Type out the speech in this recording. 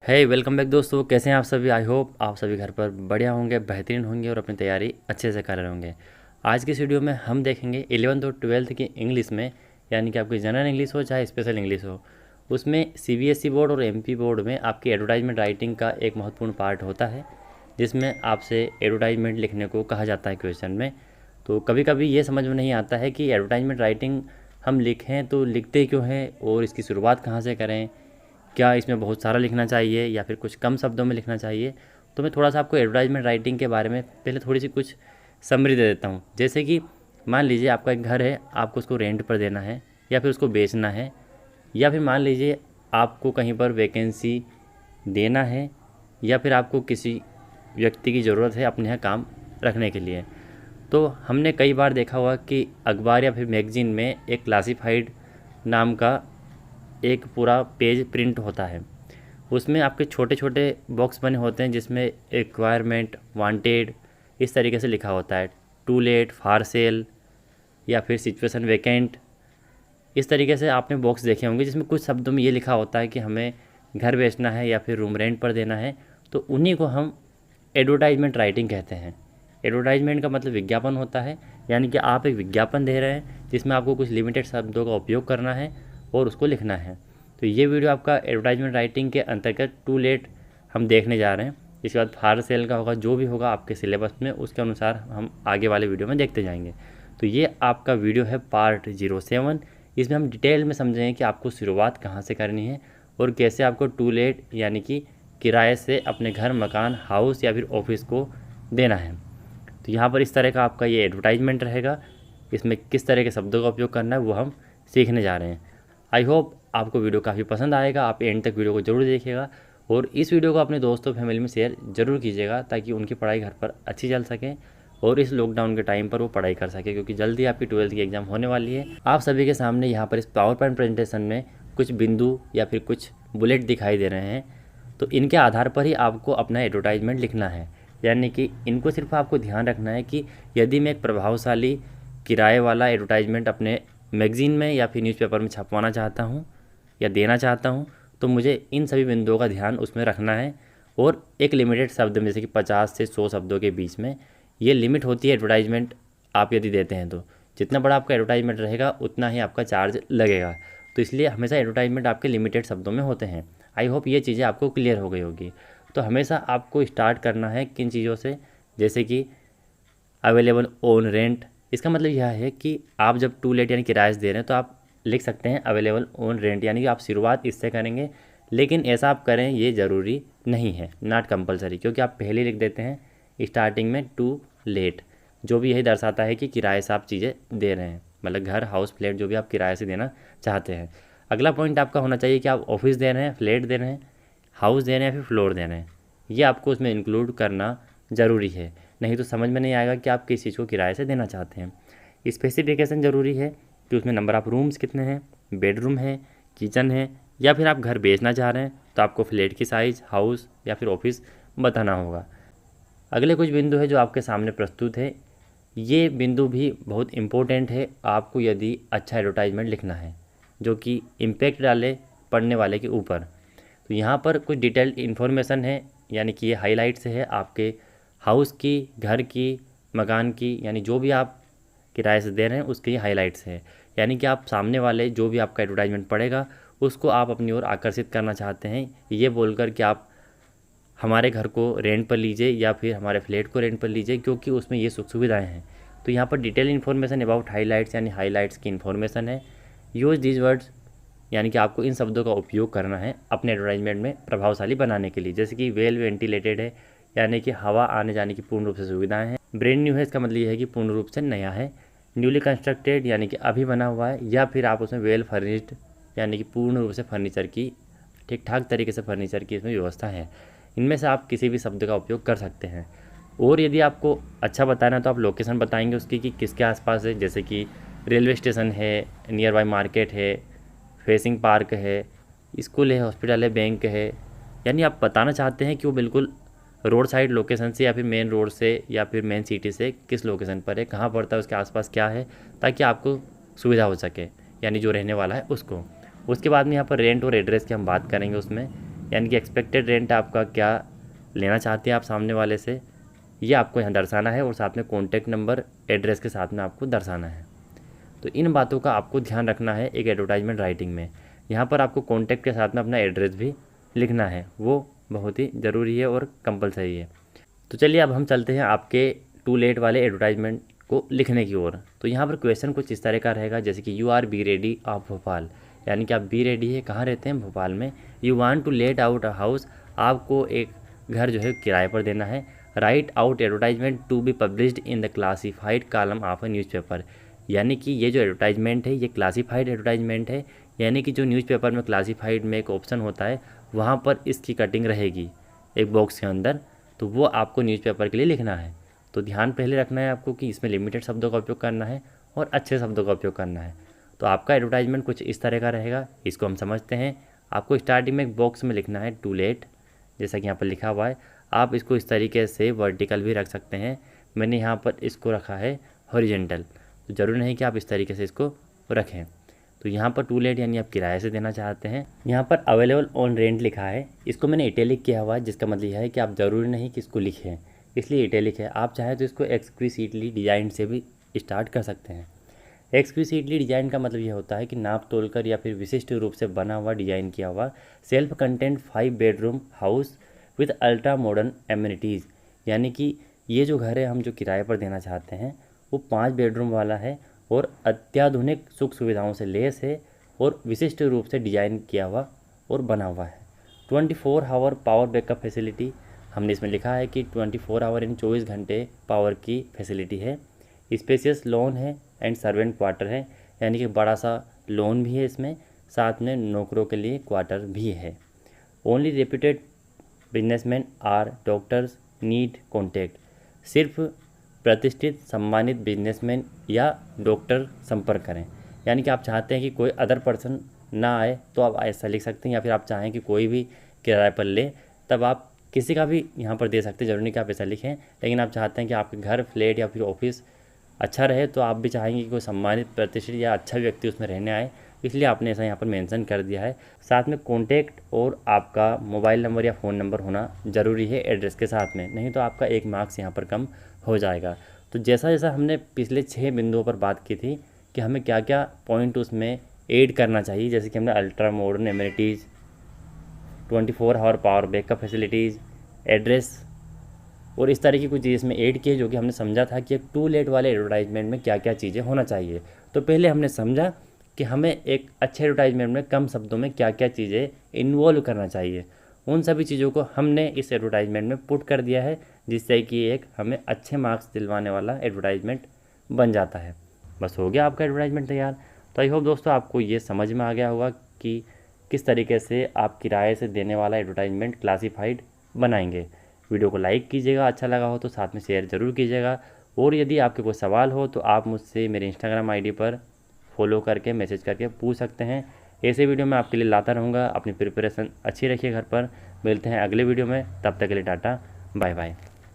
हे welcome back दोस्तों, कैसे हैं आप सभी। आई होप आप सभी घर पर बढ़िया होंगे, बेहतरीन होंगे और अपनी तैयारी अच्छे से कर रहे होंगे। आज की इस वीडियो में हम देखेंगे 11th और 12th की इंग्लिश में, यानी कि आपकी जनरल इंग्लिश हो चाहे स्पेशल इंग्लिश हो, उसमें सीबीएसई बोर्ड और एमपी बोर्ड में आपकी एडवर्टाइजमेंट राइटिंग का एक महत्वपूर्ण पार्ट होता है, जिसमें आपसे एडवर्टाइजमेंट लिखने को कहा जाता है क्वेश्चन में। तो कभी कभी ये समझ में नहीं आता है कि एडवर्टाइजमेंट राइटिंग हम लिखें तो लिखते क्यों हैं और इसकी शुरुआत कहाँ से करें, क्या इसमें बहुत सारा लिखना चाहिए या फिर कुछ कम शब्दों में लिखना चाहिए। तो मैं थोड़ा सा आपको एडवर्टाइजमेंट राइटिंग के बारे में पहले थोड़ी सी कुछ समरी दे देता हूँ। जैसे कि मान लीजिए आपका एक घर है, आपको उसको रेंट पर देना है या फिर उसको बेचना है, या फिर मान लीजिए आपको कहीं पर वैकेंसी देना है, या फिर आपको किसी व्यक्ति की ज़रूरत है अपने यहाँ काम रखने के लिए। तो हमने कई बार देखा हुआ कि अखबार या फिर मैगज़ीन में एक क्लासिफाइड नाम का एक पूरा पेज प्रिंट होता है। उसमें आपके छोटे छोटे बॉक्स बने होते हैं जिसमें रिक्वायरमेंट, वांटेड, इस तरीके से लिखा होता है। टू लेट, फार सेल या फिर सिचुएशन वैकेंट, इस तरीके से आपने बॉक्स देखे होंगे जिसमें कुछ शब्दों में ये लिखा होता है कि हमें घर बेचना है या फिर रूम रेंट पर देना है। तो उन्हीं को हम एडवर्टाइजमेंट राइटिंग कहते हैं। एडवर्टाइजमेंट का मतलब विज्ञापन होता है, यानी कि आप एक विज्ञापन दे रहे हैं जिसमें आपको कुछ लिमिटेड शब्दों का उपयोग करना है और उसको लिखना है। तो ये वीडियो आपका एडवर्टाइजमेंट राइटिंग के अंतर्गत टू लेट हम देखने जा रहे हैं। इसके बाद फार सेल का होगा, जो भी होगा आपके सिलेबस में उसके अनुसार हम आगे वाले वीडियो में देखते जाएंगे। तो ये आपका वीडियो है पार्ट 07। इसमें हम डिटेल में समझेंगे कि आपको शुरुआत कहाँ से करनी है और कैसे आपको टू लेट यानी कि किराए से अपने घर, मकान, हाउस या फिर ऑफिस को देना है। तो यहाँ पर इस तरह का आपका ये एडवर्टाइजमेंट रहेगा। इसमें किस तरह के शब्दों का उपयोग करना है वो हम सीखने जा रहे हैं। आई होप आपको वीडियो काफ़ी पसंद आएगा। आप एंड तक वीडियो को ज़रूर देखिएगा और इस वीडियो को अपने दोस्तों फैमिली में शेयर ज़रूर कीजिएगा ताकि उनकी पढ़ाई घर पर अच्छी चल सके और इस लॉकडाउन के टाइम पर वो पढ़ाई कर सके, क्योंकि जल्दी आपकी 12th की एग्ज़ाम होने वाली है। आप सभी के सामने यहाँ पर इस पावर पॉइंट प्रेजेंटेशन में कुछ बिंदु या फिर कुछ बुलेट दिखाई दे रहे हैं। तो इनके आधार पर ही आपको अपना एडवर्टाइजमेंट लिखना है, यानी कि इनको सिर्फ आपको ध्यान रखना है कि यदि मैं एक प्रभावशाली किराए वाला एडवर्टाइजमेंट अपने मैगज़ीन में या फिर न्यूज़पेपर में छपवाना चाहता हूँ या देना चाहता हूँ, तो मुझे इन सभी बिंदुओं का ध्यान उसमें रखना है। और एक लिमिटेड शब्द में, जैसे कि 50 से 100 शब्दों के बीच में ये लिमिट होती है एडवर्टाइजमेंट आप यदि देते हैं तो। जितना बड़ा आपका एडवर्टाइजमेंट रहेगा उतना ही आपका चार्ज लगेगा। तो इसलिए हमेशा एडवर्टाइजमेंट आपके लिमिटेड शब्दों में होते हैं। आई होप ये चीज़ें आपको क्लियर हो गई होगी। तो हमेशा आपको स्टार्ट करना है किन चीज़ों से, जैसे कि अवेलेबल ऑन रेंट। इसका मतलब यह है कि आप जब टू लेट यानी किराए से दे रहे हैं तो आप लिख सकते हैं अवेलेबल ऑन रेंट, यानी कि आप शुरुआत इससे करेंगे। लेकिन ऐसा आप करें ये ज़रूरी नहीं है, नॉट कंपलसरी, क्योंकि आप पहले लिख देते हैं स्टार्टिंग में टू लेट, जो भी यही दर्शाता है कि किराए से आप चीज़ें दे रहे हैं, मतलब घर, हाउस, फ्लैट जो भी आप किराए से देना चाहते हैं। अगला पॉइंट आपका होना चाहिए कि आप ऑफिस दे रहे हैं, फ्लैट दे रहे हैं, हाउस दे रहे हैं या फिर फ्लोर दे रहे हैं। ये आपको उसमें इंक्लूड करना ज़रूरी है, नहीं तो समझ में नहीं आएगा कि आप किस चीज़ को किराए से देना चाहते हैं। स्पेसिफिकेशन ज़रूरी है कि उसमें नंबर ऑफ़ रूम्स कितने हैं, बेडरूम है, किचन है, या फिर आप घर बेचना चाह रहे हैं तो आपको फ्लैट की साइज़, हाउस या फिर ऑफिस बताना होगा। अगले कुछ बिंदु है जो आपके सामने प्रस्तुत है। ये बिंदु भी बहुत इम्पोर्टेंट है आपको यदि अच्छा एडवर्टाइजमेंट लिखना है जो कि इम्पैक्ट डाले पढ़ने वाले के ऊपर। तो यहाँ पर कुछ डिटेल्ड इन्फॉर्मेशन है, यानी कि ये हाईलाइट से है आपके हाउस की, घर की, मकान की, यानी जो भी आप किराए से दे रहे हैं उसके ये हाईलाइट्स है। यानी कि आप सामने वाले जो भी आपका एडवर्टाइजमेंट पढ़ेगा उसको आप अपनी ओर आकर्षित करना चाहते हैं, ये बोलकर कि आप हमारे घर को रेंट पर लीजिए या फिर हमारे फ्लैट को रेंट पर लीजिए, क्योंकि उसमें ये सुख सुविधाएँ हैं। तो यहाँ पर डिटेल इन्फॉर्मेशन अबाउट हाईलाइट्स, यानी हाईलाइट्स की इन्फॉर्मेशन है। यूज़ दीज वर्ड्स, यानी कि आपको इन शब्दों का उपयोग करना है अपने एडवर्टाइजमेंट में प्रभावशाली बनाने के लिए। जैसे कि वेल वेंटिलेटेड है, यानी कि हवा आने जाने की पूर्ण रूप से सुविधाएं हैं। ब्रांड न्यू है, इसका मतलब ये है कि पूर्ण रूप से नया है। न्यूली कंस्ट्रक्टेड, यानी कि अभी बना हुआ है, या फिर आप उसमें वेल फर्निश्ड, यानी कि पूर्ण रूप से फर्नीचर की, ठीक ठाक तरीके से फर्नीचर की इसमें व्यवस्था है। इनमें से आप किसी भी शब्द का उपयोग कर सकते हैं। और यदि आपको अच्छा बताना है तो आप लोकेशन बताएंगे उसकी कि किसके आसपास है, जैसे कि रेलवे स्टेशन है, नियर बाई मार्केट है, फेसिंग पार्क है, स्कूल है, हॉस्पिटल है, बैंक है। यानी आप बताना चाहते हैं कि वो बिल्कुल रोड साइड लोकेशन से या फिर मेन रोड से या फिर मेन सिटी से किस लोकेशन पर है, कहाँ पड़ता है, उसके आसपास क्या है, ताकि आपको सुविधा हो सके, यानी जो रहने वाला है उसको। उसके बाद में यहाँ पर रेंट और एड्रेस की हम बात करेंगे उसमें, यानी कि एक्सपेक्टेड रेंट आपका क्या लेना चाहते हैं आप सामने वाले से, ये आपको यहाँ दर्शाना है और साथ में कॉन्टैक्ट नंबर एड्रेस के साथ में आपको दर्शाना है। तो इन बातों का आपको ध्यान रखना है एक एडवर्टाइजमेंट राइटिंग में। यहाँ पर आपको कॉन्टैक्ट के साथ में अपना एड्रेस भी लिखना है, वो बहुत ही ज़रूरी है और कंपलसरी है। तो चलिए अब हम चलते हैं आपके टू लेट वाले एडवर्टाइजमेंट को लिखने की ओर। तो यहाँ पर क्वेश्चन कुछ इस तरह का रहेगा, जैसे कि you R be ready of Bhopal, यानी कि आप बी रेडी है, कहाँ रहते हैं, भोपाल में। You want to let out a house, आपको एक घर जो है किराए पर देना है। Write out advertisement to be published in the classified column of a newspaper, यानी कि ये जो एडवर्टाइजमेंट है ये क्लासीफाइड एडवर्टाइजमेंट है, यानी कि जो न्यूज़पेपर में क्लासीफाइड में एक ऑप्शन होता है वहाँ पर इसकी कटिंग रहेगी एक बॉक्स के अंदर, तो वो आपको न्यूज़पेपर के लिए लिखना है। तो ध्यान पहले रखना है आपको कि इसमें लिमिटेड शब्दों का उपयोग करना है और अच्छे शब्दों का उपयोग करना है। तो आपका एडवर्टाइजमेंट कुछ इस तरह का रहेगा, इसको हम समझते हैं। आपको स्टार्टिंग में एक बॉक्स में लिखना है टू लेट, जैसा कि यहाँ पर लिखा हुआ है। आप इसको इस तरीके से वर्टिकल भी रख सकते हैं, मैंने यहाँ पर इसको रखा है हॉरिजेंटल, तो ज़रूरी नहीं कि आप इस तरीके से इसको रखें। तो यहाँ पर टू लेट यानी आप किराए से देना चाहते हैं। यहाँ पर अवेलेबल ऑन रेंट लिखा है, इसको मैंने इटैलिक किया हुआ है, जिसका मतलब यह है कि आप ज़रूरी नहीं कि इसको लिखें, इसलिए इटैलिक है। आप चाहें तो इसको एक्सक्विसिटली डिजाइन से भी स्टार्ट कर सकते हैं। एक्सक्विसिटली डिजाइन का मतलब यह होता है कि नाप तोलकर या फिर विशिष्ट रूप से बना हुआ, डिजाइन किया हुआ self content 5 bedroom house with ultra modern amenities, यानी कि ये जो घर है हम जो किराए पर देना चाहते हैं वो 5 बेडरूम वाला है और अत्याधुनिक सुख सुविधाओं से लेस है और विशिष्ट रूप से डिजाइन किया हुआ और बना हुआ है। 24 आवर पावर बैकअप फैसिलिटी, हमने इसमें लिखा है कि 24 आवर इन 24 घंटे पावर की फैसिलिटी है। स्पेसियस लॉन है एंड सर्वेंट क्वार्टर है, यानी कि बड़ा सा लॉन भी है इसमें, साथ में नौकरों के लिए क्वार्टर भी है। Only reputed businessman or doctors need contact, सिर्फ प्रतिष्ठित सम्मानित बिजनेसमैन या डॉक्टर संपर्क करें, यानी कि आप चाहते हैं कि कोई अदर पर्सन ना आए तो आप ऐसा लिख सकते हैं, या फिर आप चाहें कि कोई भी किराए पर ले तब आप किसी का भी यहाँ पर दे सकते हैं, ज़रूरी नहीं कि आप ऐसा लिखें। लेकिन आप चाहते हैं कि आपके घर, फ्लैट या फिर ऑफिस अच्छा रहे तो आप भी चाहेंगे कि कोई सम्मानित, प्रतिष्ठित या अच्छा व्यक्ति उसमें रहने आए, इसलिए आपने ऐसा यहाँ पर मेंशन कर दिया है। साथ में कॉन्टैक्ट और आपका मोबाइल नंबर या फ़ोन नंबर होना ज़रूरी है एड्रेस के साथ में, नहीं तो आपका 1 मार्क्स यहाँ पर कम हो जाएगा। तो जैसा जैसा हमने पिछले 6 बिंदुओं पर बात की थी कि हमें क्या क्या पॉइंट उसमें ऐड करना चाहिए, जैसे कि हमने ultra modern amenities, 24 hour power backup facilities, address और इस तरह की कुछ चीज़ इसमें ऐड की है, जो कि हमने समझा था कि एक टू लेट वाले एडवर्टाइजमेंट में क्या क्या चीज़ें होना चाहिए। तो पहले हमने समझा कि हमें एक अच्छे एडवर्टाइजमेंट में कम शब्दों में क्या क्या चीज़ें इन्वॉल्व करना चाहिए, उन सभी चीज़ों को हमने इस एडवर्टाइजमेंट में पुट कर दिया है, जिससे कि एक हमें अच्छे मार्क्स दिलवाने वाला एडवर्टाइजमेंट बन जाता है। बस हो गया आपका एडवर्टाइजमेंट तैयार। तो आई होप दोस्तों आपको ये समझ में आ गया होगा कि किस तरीके से आप किराए से देने वाला एडवर्टाइजमेंट क्लासीफाइड बनाएंगे। वीडियो को लाइक कीजिएगा, अच्छा लगा हो तो साथ में शेयर ज़रूर कीजिएगा, और यदि आपके कोई सवाल हो तो आप मुझसे मेरे इंस्टाग्राम आईडी पर फॉलो करके मैसेज करके पूछ सकते हैं। ऐसे वीडियो मैं आपके लिए लाता रहूँगा। अपनी प्रिपरेशन अच्छी रखिए घर पर। मिलते हैं अगले वीडियो में, तब तक के लिए टाटा बाय बाय।